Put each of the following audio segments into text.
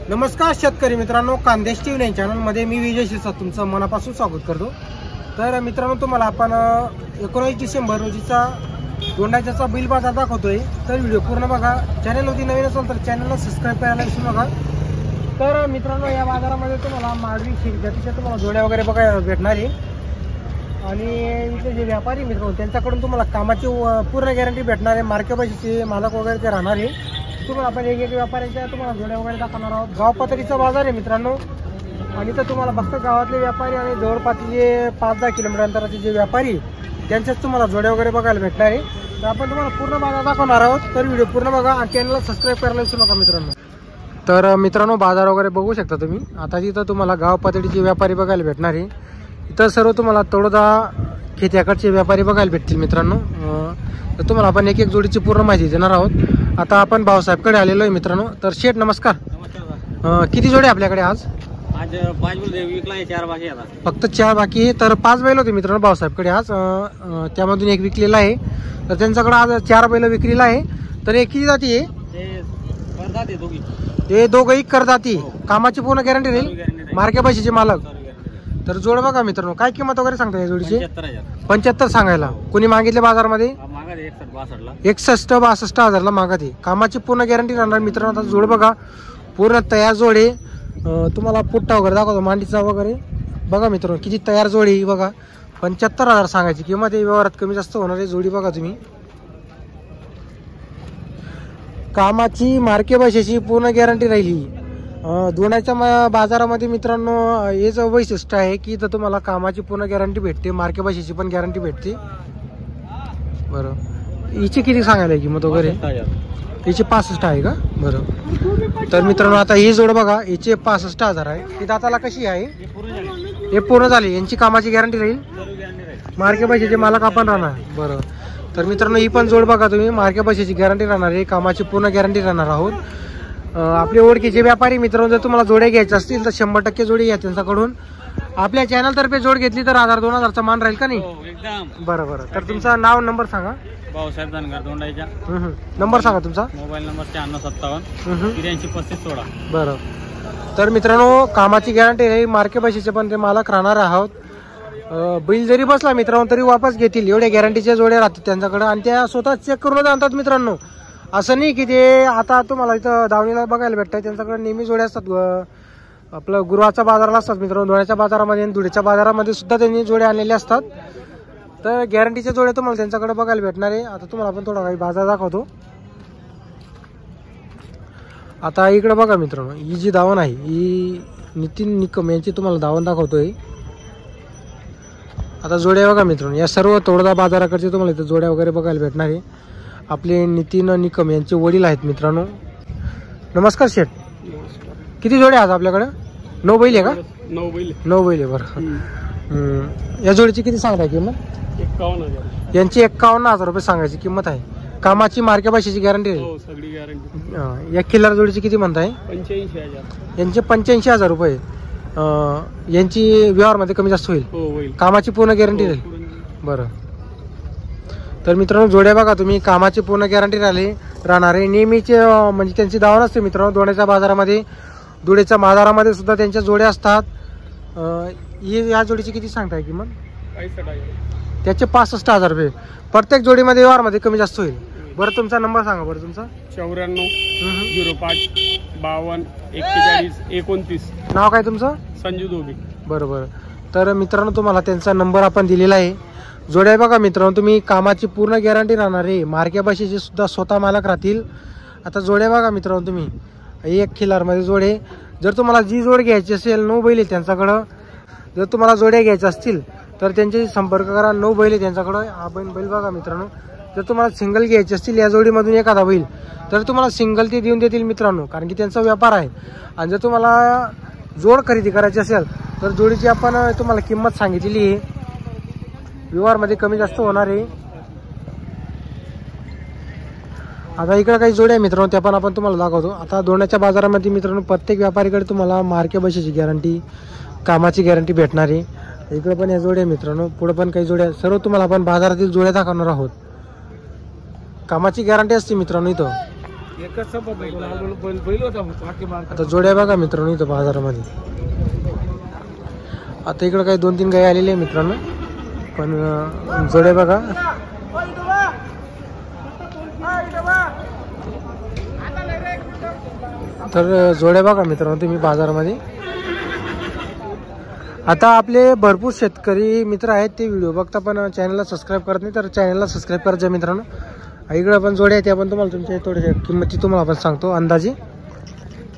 नमस्कार शेतकरी मित्रांनो, खानदेश टीव्ही 9 चॅनलमध्ये मी विजय शिरसाट तुमचं मनापासून स्वागत करतो। तर मित्रांनो, तुम्हाला आपण 19 डिसेंबर रोजीचा दोंडाच्याचा बैल बाजार दाखवतोय। तर व्हिडिओ पूर्ण बघा। चॅनलवरती नवीन असाल तर चॅनलला सबस्क्राइब करायला विसरू नका। तर मित्रांनो, या बाजारामध्ये तुम्हाला माडवी जातीच्या तुम्हाला जोड्या वगैरे बघायला भेटणार आहे आणि इथे जे व्यापारी मित्रांनो त्यांच्याकडून तुम्हाला कामाची पूर्ण गॅरंटी भेटणार आहे। मार्के बशीचे मालक वगैरे ते राहणार आहे। तुम्हाला आपण एक व्यापाऱ्यांच्या तुम्हाला जोड्या वगैरे दाखवणार आहोत। गाव पातळीचा बाजार आहे मित्रांनो आणि तर तुम्हाला फक्त गावातले व्यापारी आणि जवळपासचे जे 5-10 किलोमीटर अंतराचे जे व्यापारी त्यांच्याच तुम्हाला जोड्या वगैरे बघायला भेटणार आहे। तर आपण तुम्हाला पूर्ण बाजार दाखवणार आहोत। तर व्हिडिओ पूर्ण बघा आणि चॅनलला सबस्क्राइब करायला विसरू नका मित्रांनो। तर मित्रांनो, बाजार वगैरे बघू शकता तुम्ही। आता तिथं तुम्हाला गाव पातळीचे व्यापारी बघायला भेटणार आहे। इथं सर्व तुम्हाला तोडदा खेत्याकडचे व्यापारी बघायला भेटतील मित्रांनो। तर तुम्हाला आपण एक जोडीची पूर्ण माहिती देणार आहोत। आता आपण भाऊसाहेबकडे आलेलो आहे मित्रांनो। तर शेठ नमस्कार। किती जोडे आपल्याकडे आज? 5 बैल विकला, 4 बाकी आता। फक्त 4 बाकी आहे। तर 5 बैल होते मित्रांनो भाऊसाहेबकडे आज, त्यामधून एक विकलेला आहे। तर त्यांच्याकडे आज 4 बैल विक्रीला आहे। तर एक किती जाती आहे? ते दोघंही करदाती। कामाची पूर्ण गॅरंटी राहील, मार्के बशीचे मालक। तर जोड बघा मित्रांनो, काय किंमत वगैरे सांगता या जोडीची? 75 सांगायला। कोणी मागितले बाजारमध्ये? 61-62 हजारला मागत आहे। कामाची पूर्ण गॅरंटी राहणार मित्रांनो। आता जोड बघा, पूर्ण तयार जोड आहे। तुम्हाला पुट्टा वगैरे दाखवतो मांडीचा वगैरे बघा मित्रांनो, किती तयार जोडी बघा। 75,000 सांगायची किंमत आहे। व्यवहारात कमी जास्त होणार आहे। जोडी बघा तुम्ही, कामाची मार्के बशीची पूर्ण गॅरंटी राहिली। दोनाच्या बाजारामध्ये मित्रांनो हेच वैशिष्ट्य आहे की इथं तुम्हाला कामाची पूर्ण गॅरंटी भेटते, मार्के बशीची पण गॅरंटी भेटते। बरं, हिची किती सांगायला किंमत वगैरे? हिची 65 आहे का? बरं, तर मित्रांनो आता ही जोड बघा, हिचे 65,000 आहे। ही दाताला कशी आहे? हे पूर्ण झाली। यांची कामाची गॅरंटी राहील, मार्के बशीचे मालक आपण राहणार। बरं, तर मित्रांनो ही पण जोड बघा तुम्ही, मार्के बशीची गॅरंटी राहणार आहे, कामाची पूर्ण गॅरंटी राहणार आहोत। आपले ओळखीचे व्यापारी मित्रांनो जर तुम्हाला जोड्या घ्यायच्या असतील तर 100% जोडी घ्या त्यांच्याकडून। आपल्या चॅनल तर्फे जोड घेतली तर 1000-2000चा मान राहील का नाही? एकदम बरं। तर तुमचा नाव नंबर सांगा। भाऊसाहेब जानकर दोंडाईचा। नंबर सांगा तुमचा। Mobile number 9657 833516। बरं, तर मित्रांनो कामाची गॅरंटी राहील, मार्के बशीचे पण ते मालक राहणार आहोत। बैल जरी बसला मित्रांनो तरी वापस घेतील, एवढ्या गॅरंटीच्या जोड्या राहतात त्यांच्याकडे आणि त्या स्वतः चेक करूनच आणतात मित्रांनो। असं नाही की ते आता तुम्हाला इथं दावणीला बघायला भेटतात, त्यांच्याकडे नेहमी जोड्या असतात। आपलं गुरुवारच्या बाजाराला असतात मित्रांनो, धुळ्याच्या बाजारामध्ये आणि धुळ्याच्या बाजारामध्ये सुद्धा त्यांनी जोड्या आणलेल्या असतात। तर गॅरंटीच्या जोड्या तुम्हाला त्यांच्याकडे बघायला भेटणार आहे। आता तुम्हाला आपण थोडा काही बाजार दाखवतो। आता इकडे बघा मित्रांनो, ही जी दावण आहे ही नितीन निकम यांची तुम्हाला दावण दाखवतोय। आता जोड्या बघा मित्रांनो, या सर्व तोडदा बाजाराकडचे तुम्हाला इथं जोड्या वगैरे बघायला भेटणार आहे। आपले नितीन निकम यांचे वडील आहेत मित्रांनो। नमस्कार शेठ। किती जोड्या आज आपल्याकडे? 9 बैल आहे का? 9 बैल आहे। बरं, या जोडीची किती सांगताय किंमत? 51,000। यांची 51,000 रुपये सांगायची किंमत आहे। कामाची मार्के बशीची गॅरंटी आहे, सगळी गॅरंटी। या किल्लार जोडीची किती म्हणताय? 85,000। यांचे 85,000 रुपये। यांची व्यवहारमध्ये कमी जास्त होईल, कामाची पूर्ण गॅरंटी राहील। बरं, तर मित्रांनो जोड्या बघा तुम्ही, कामाची पूर्ण गॅरंटी राहणार आहे। नेहमीचे म्हणजे त्यांची दावण असते मित्रांनो धुळ्याच्या बाजारामध्ये, धुळ्याच्या बाजारामध्ये सुद्धा त्यांच्या जोड्या असतात। या जोडीची किती सांगताय किंमत? 65,000। त्याचे 65,000 रुपये। प्रत्येक जोडीमध्ये व्यवहारमध्ये कमी जास्त होईल। बरं, तुमचा नंबर सांगा बरं तुमचा। 94 05 52 41 29। नाव काय तुमचं? संजू दोबी। बरं, तर मित्रांनो तुम्हाला त्यांचा नंबर आपण दिलेला आहे। जोड्या बघा मित्रांनो तुम्ही, कामाची पूर्ण गॅरंटी राहणार आहे, मार्के बशीचे सुद्धा स्वतः मालक राहतील। आता जोड्या बघा मित्रांनो तुम्ही, एक खिलारमध्ये जोडे। जर तुम्हाला जी जोड घ्यायची असेल, 9 बैल आहे त्यांच्याकडं। जर तुम्हाला जोड्या घ्यायच्या असतील तर त्यांच्याशी संपर्क करा। 9 बैल आहे त्यांच्याकडं। हा बैल बघा मित्रांनो, जर तुम्हाला सिंगल घ्यायची असतील या जोडीमधून एखादा बैल तर तुम्हाला सिंगल ते देऊन देतील मित्रांनो, कारण की त्यांचा व्यापार आहे। आणि जर तुम्हाला जोड खरेदी करायची असेल तर जोडीची आपण तुम्हाला किंमत सांगितलेली आहे, व्यवहारमध्ये कमी जास्त होणार आहे। आता इकडे काही जोड्या मित्रांनो त्या पण आपण तुम्हाला दाखवतो। आता दोंडाच्या बाजारामध्ये मित्रांनो प्रत्येक व्यापारीकडे तुम्हाला मार्के बशीची गॅरंटी, कामाची गॅरंटी भेटणार आहे। इकडे पण या जोड्या मित्रांनो, पुढे पण काही जोड्या, सर्व तुम्हाला आपण बाजारातील जोड्या दाखवणार आहोत। कामाची गॅरंटी असते मित्रांनो इथं। एकच बैल होता आता जोड्या बघा मित्रांनो इथं बाजारामध्ये. आता इकडे काही 2-3 गाय आलेले आहे मित्रांनो, पण जोड्या बघा. तर जोड्या बघा मित्रांनो तुम्ही बाजारामध्ये. आता आपले भरपूर शेतकरी मित्र आहेत ते व्हिडिओ बघता पण चॅनलला सबस्क्राईब करत नाही, तर चॅनलला सबस्क्राईब करायचं मित्रांनो. इकडे पण जोड्या आहेत, त्या पण तुम्हाला तुमच्या थोड्या किंमती तुम्हाला आपण सांगतो अंदाजे.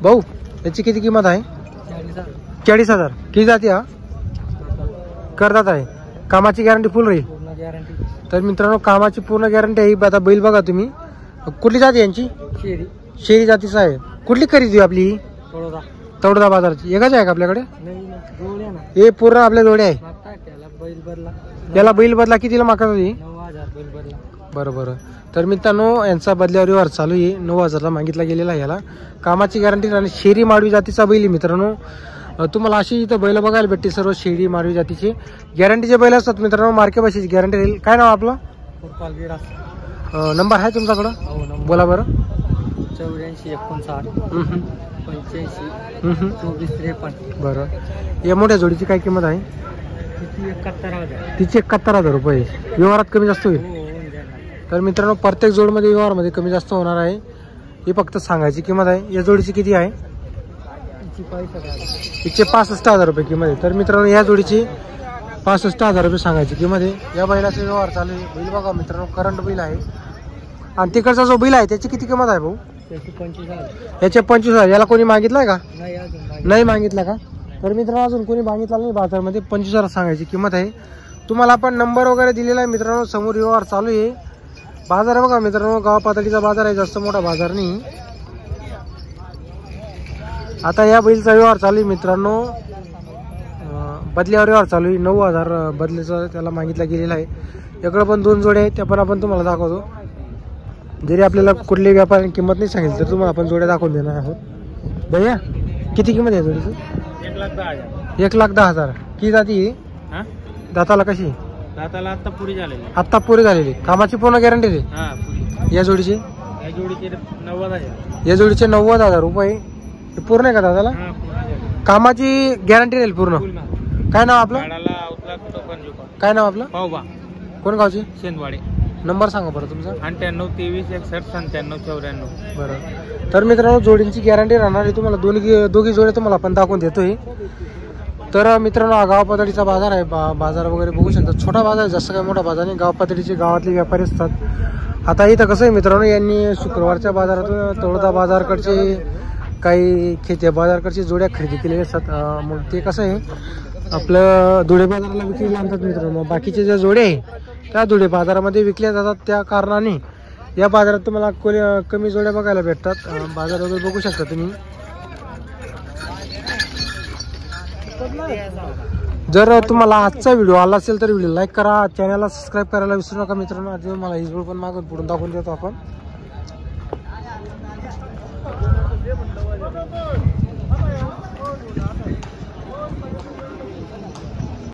भाऊ याची किती किंमत आहे? 40,000. किती जाती हा? करतात आहे. कामाची गॅरंटी फुल राहील. तर मित्रांनो कामाची पूर्ण गॅरंटी आहे. आता बैल बघा तुम्ही. कुठली जाती यांची? शेरी जातीचा आहे. कुठली खरेदी आपली? तळोदा बाजाराची. एकच आहे का आपल्याकडे? हे पूर्ण आपल्या जोडे आहे. याला बैल बदला कितीला मागत होती? 9,000. बरं बरं. तर मित्रांनो यांचा बदल्यावर व्यवहार चालू आहे. 9,000ला मागितला गेलेला आहे याला. कामाची गॅरंटी आणि शेरी माडवी जातीचा बैल आहे मित्रांनो. तुम्हाला अशी इथं बैल बघायला भेटते सर्व शेरी माडवी जातीचे गॅरंटीचे बैल असतात मित्रांनो. मार्के भाषेची गॅरंटी राहील. काय नाव आपलं? नंबर आहे तुमच्याकडं? बोला बरं. 84 59 85 24 53. बरं. या मोठ्या जोडीची काय किंमत आहे? किती? 71,000. तिची 71,000 रुपये. व्यवहारात कमी जास्त होईल. तर मित्रांनो प्रत्येक जोडमध्ये व्यवहारमध्ये कमी जास्त होणार आहे. ही फक्त सांगायची किंमत आहे. या जोडीची किती आहे? तिचे 65,000 रुपये किंमत आहे. तर मित्रांनो या जोडीची 65,000 रुपये सांगायची किंमत आहे. या बैलाचा व्यवहार चालू आहे. बैल बघा मित्रांनो करंट बैल आहे. आणि तिकडचा जो बैल आहे त्याची किती किंमत आहे भाऊ? त्याची 25,000. याचे 25,000. याला कोणी मागितलाय का? नाही अजून नाही मागितला का? तर मित्रांनो अजून कोणी मागितला नाही बाजारमध्ये. 25,000 सांगायची किंमत आहे. तुम्हाला आपण नंबर वगैरे दिलेला आहे मित्रांनो. समोर व्यवहार चालू आहे. बाजार बघा मित्रांनो गाव पातळीचा बाजार आहे, जास्त मोठा बाजार नाही. आता या बैलचा व्यवहार चालू आहे मित्रांनो. बदल्यावर व्यवहार चालू आहे. 9,000 बदलीचा त्याला मागितला गेलेला आहे. इकडं पण 2 जोड्या आहेत, त्या पण आपण तुम्हाला दाखवतो. जरी आपल्याला कुठली व्यापारी किंमत नाही सांगितली तर तुम्हाला आपण जोड्या दाखवून देणार आहोत. भैया किती किंमत आहे जोडीची? 1,10,000. 1,10,000. किती जाती? दाताला कशी? दाताला आता पुरी झालेली. आत्ता पुरी झालेली. कामाची पूर्ण गॅरंटी दे. हा पुरी. या जोडीची? या जोडीचे 90,000. या जोडीचे 90,000 रुपये. हे पूर्ण आहे का दादाला? हा पूर्ण. कामाची गॅरंटी राहील पूर्ण. काय नाव आपलं? गाडाला उतला कुठं पण जुका. काय नाव आपलं? पावबा. कोण गावची? शेंदवाडे. नंबर सांगा बरं तुमचा. 98 23 61 97 94. बरं. तर मित्रांनो जोडींची गॅरंटी राहणार आहे. तुम्हाला दोघी जोडे तुम्हाला आपण दाखवून देतोय. तर मित्रांनो हा गाव पातळीचा बाजार आहे. बाजार वगैरे बघू शकता. छोटा बाजार आहे, जास्त काही मोठा बाजार नाही. गाव पातळीचे गावातले व्यापारी असतात. आता इथं कसं आहे मित्रांनो यांनी शुक्रवारच्या बाजारातून तळोदा बाजारकडचे काही खेत्या बाजारकडचे जोड्या खरेदी केलेल्या असतात. मग ते कसं आहे आपलं धुळे बाजाराला विक्रीला आणतात मित्रांनो. बाकीचे ज्या जोडे आहे त्या धुळे बाजारामध्ये विकल्या जातात. त्या कारणाने या बाजारात तुम्हाला कमी जोड्या बघायला भेटतात. बाजार वगैरे बघू शकता तुम्ही. जर तुम्हाला आजचा व्हिडिओ आला असेल तर व्हिडिओ लाईक करा, चॅनलला सबस्क्राईब करायला विसरू नका मित्रांनो. आज मला ही जोड पण मागून पुढून दाखवून देतो आपण.